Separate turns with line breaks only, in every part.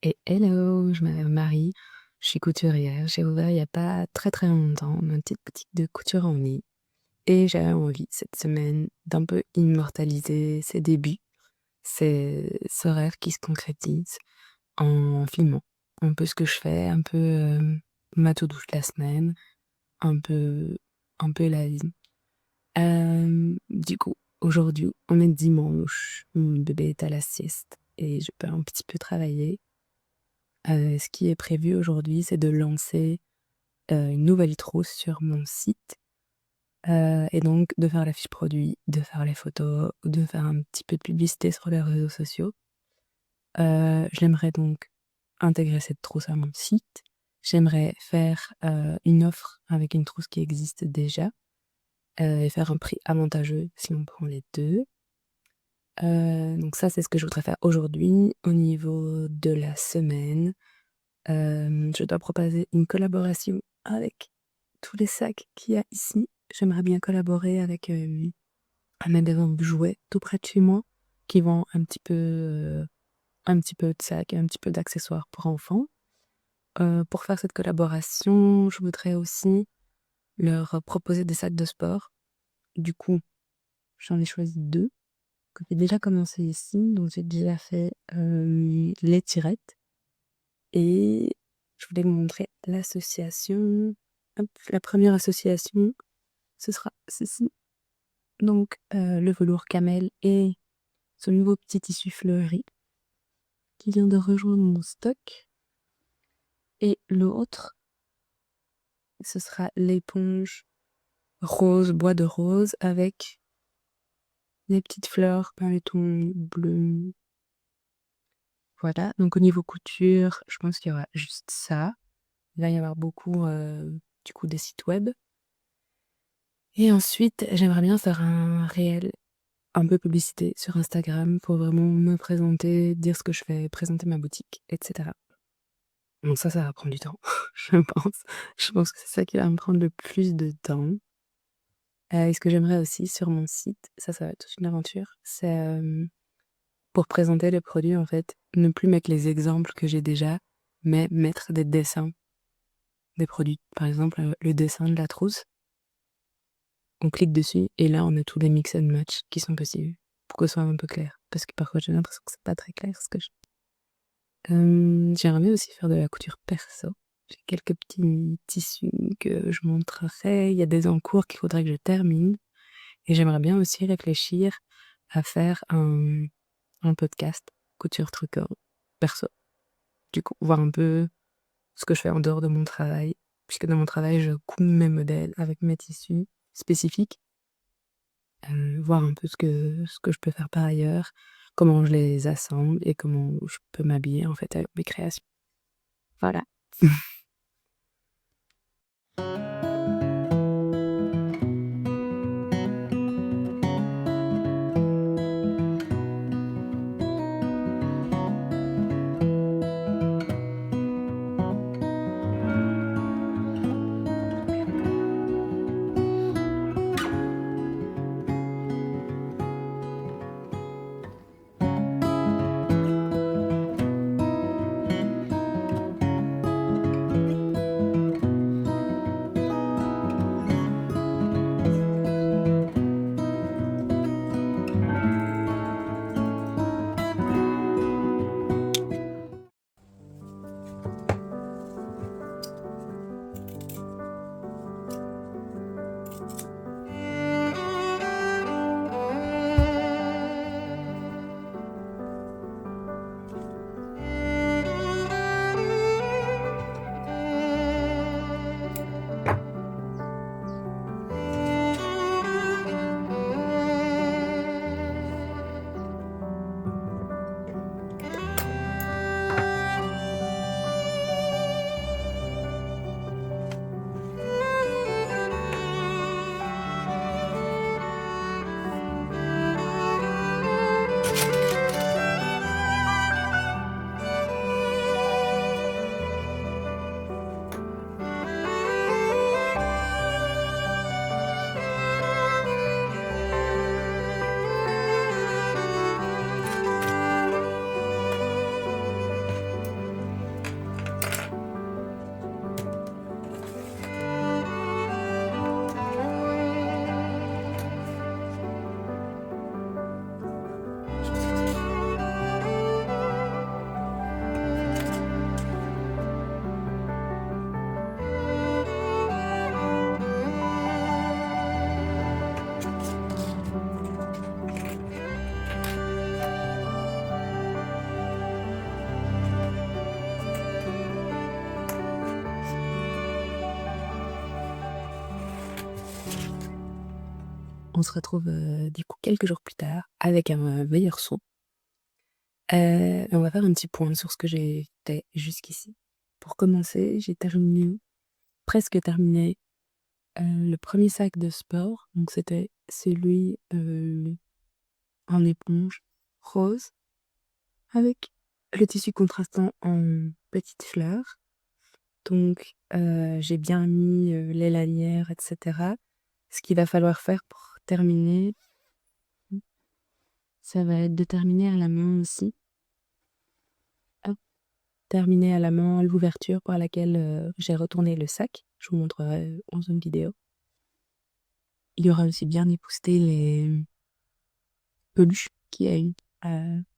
Et hello, je m'appelle Marie, je suis couturière. J'ai ouvert il y a pas très très longtemps ma petite boutique de couture en ligne et j'avais envie cette semaine d'un peu immortaliser ces débuts, ce rêve qui se concrétise en filmant un peu ce que je fais, un peu ma to-do de la semaine, un peu, un peu la vie. Du coup, aujourd'hui, on est dimanche, mon bébé est à la sieste et je peux un petit peu travailler. Ce qui est prévu aujourd'hui, c'est de lancer, une nouvelle trousse sur mon site, et donc de faire la fiche produit, de faire les photos, de faire un petit peu de publicité sur les réseaux sociaux. J'aimerais donc intégrer cette trousse à mon site. J'aimerais faire, une offre avec une trousse qui existe déjà, et faire un prix avantageux si on prend les 2. Donc ça, c'est ce que je voudrais faire aujourd'hui. Au niveau de la semaine, je dois proposer une collaboration avec tous les sacs qu'il y a ici. J'aimerais bien collaborer avec, un magasin de jouets tout près de chez moi qui vend un petit peu de sacs et un petit peu d'accessoires pour enfants. Pour faire cette collaboration, je voudrais aussi leur proposer des sacs de sport. Du coup, j'en ai choisi 2 que j'ai déjà commencé ici, donc j'ai déjà fait, les tirettes. Et je voulais vous montrer l'association. Hop, la première association, ce sera ceci. Donc, le velours camel et ce nouveau petit tissu fleuri qui vient de rejoindre mon stock. Et l'autre, ce sera l'éponge rose, bois de rose avec des petites fleurs, pailleton bleu. Voilà, donc au niveau couture, je pense qu'il y aura juste ça. Il va y avoir beaucoup, du coup, des sites web. Et ensuite, j'aimerais bien faire un réel, un peu publicité sur Instagram pour vraiment me présenter, dire ce que je fais, présenter ma boutique, et cetera. Donc ça va prendre du temps, je pense. Je pense que c'est ça qui va me prendre le plus de temps. Et ce que j'aimerais aussi sur mon site, ça va être toute une aventure, c'est, pour présenter les produits, en fait, ne plus mettre les exemples que j'ai déjà, mais mettre des dessins des produits. Par exemple, le dessin de la trousse, on clique dessus et là, on a tous les mix and match qui sont possibles pour que ce soit un peu clair. Parce que parfois, j'ai l'impression que c'est pas très clair ce que je j'aimerais bien aussi faire de la couture perso. J'ai quelques petits tissus que je montrerai. Il y a des en cours qu'il faudrait que je termine et j'aimerais bien aussi réfléchir à faire un podcast couture tricot perso. Du coup, voir un peu ce que je fais en dehors de mon travail, puisque dans mon travail, je couds mes modèles avec mes tissus spécifiques. Voir un peu ce que je peux faire par ailleurs, comment je les assemble et comment je peux m'habiller, en fait, avec mes créations. Voilà. On se retrouve, du coup quelques jours plus tard avec un meilleur son. On va faire un petit point sur ce que j'ai fait jusqu'ici. Pour commencer, j'ai presque terminé, le premier sac de sport. Donc c'était celui, en éponge rose avec le tissu contrastant en petites fleurs. Donc j'ai bien mis, les lanières et cetera. Ce qu'il va falloir faire pour terminer, ça va être de terminer à la main aussi. Hop, terminer à la main l'ouverture par laquelle, j'ai retourné le sac. Je vous montrerai en une vidéo. Il y aura aussi bien épousseté les peluches qu'il y a eu,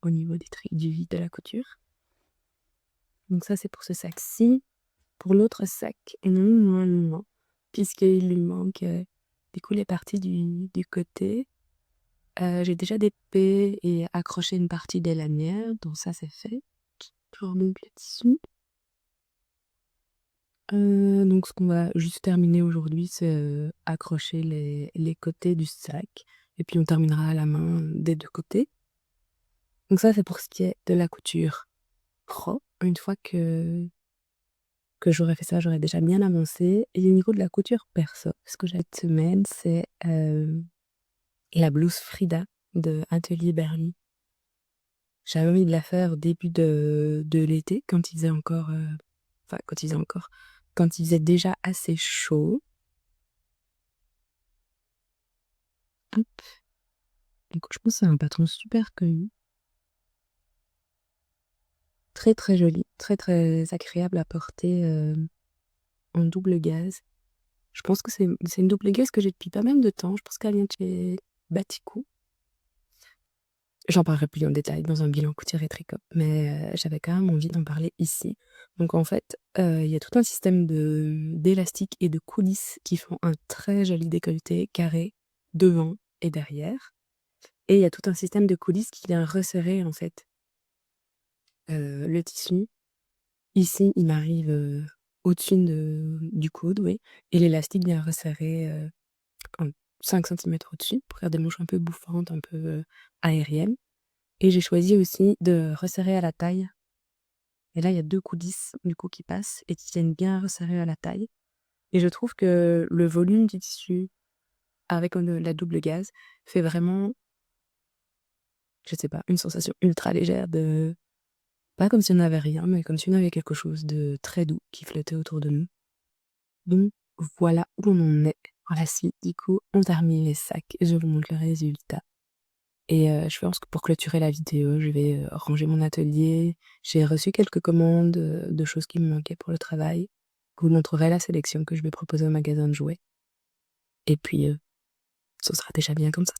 au niveau du vide de la couture. Donc ça, c'est pour ce sac-ci. Pour l'autre sac, non, puisqu'il lui manque, du coup les parties du côté. J'ai déjà dépé et accroché une partie des lanières, donc ça c'est fait. Je remonte le tissu. Donc ce qu'on va juste terminer aujourd'hui, c'est, accrocher les côtés du sac et puis on terminera à la main des 2 côtés. Donc ça, c'est pour ce qui est de la couture pro. Une fois que j'aurais fait ça, j'aurais déjà bien avancé. Et au niveau de la couture perso, ce que j'ai cette semaine, c'est, la blouse Frida de Atelier Berly. J'avais envie de la faire au début de l'été quand il faisait encore, quand il faisait déjà assez chaud. Hop. Donc je pense que c'est un patron super connu. Très, très joli, très, très agréable à porter, en double gaze. Je pense que c'est une double gaze que j'ai depuis pas mal de temps. Je pense qu'elle vient de chez Batikou. J'en parlerai plus en détail dans un bilan couture et tricot, mais j'avais quand même envie d'en parler ici. Donc en fait, il y a tout un système d'élastiques et de coulisses qui font un très joli décolleté carré devant et derrière. Et il y a tout un système de coulisses qui vient resserrer en fait, le tissu. Ici, il m'arrive, au-dessus du coude, oui, et l'élastique vient resserrer, en 5 centimètres au-dessus pour faire des manches un peu bouffantes, un peu, aériennes. Et j'ai choisi aussi de resserrer à la taille. Et là, il y a 2 coulisses du coup qui passent et qui viennent bien resserrer à la taille. Et je trouve que le volume du tissu avec, la double gaze fait vraiment, je sais pas, une sensation ultra légère de pas comme si on n'avait rien, mais comme si on avait quelque chose de très doux qui flottait autour de nous. Donc voilà où on en est. Par la suite, du coup, on termine les sacs, je vous montre le résultat. Et je pense que pour clôturer la vidéo, je vais, ranger mon atelier. J'ai reçu quelques commandes, de choses qui me manquaient pour le travail. Je vous montrerai la sélection que je vais proposer au magasin de jouets. Et puis, ce sera déjà bien comme ça.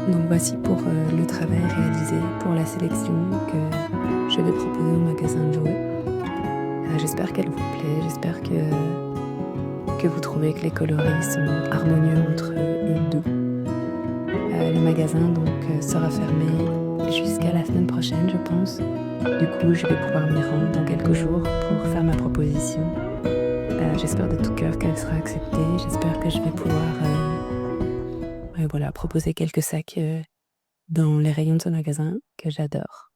Donc voici pour, le travail réalisé pour la sélection que je vais proposer au magasin de jouets. J'espère qu'elle vous plaît, j'espère que vous trouvez que les coloris sont harmonieux entre eux et doux. Le magasin donc, sera fermé jusqu'à la semaine prochaine, je pense. Du coup, je vais pouvoir m'y rendre dans quelques jours pour faire ma proposition. J'espère de tout cœur qu'elle sera acceptée. J'espère que je vais pouvoir, voilà, proposer quelques sacs, dans les rayons de ce magasin que j'adore.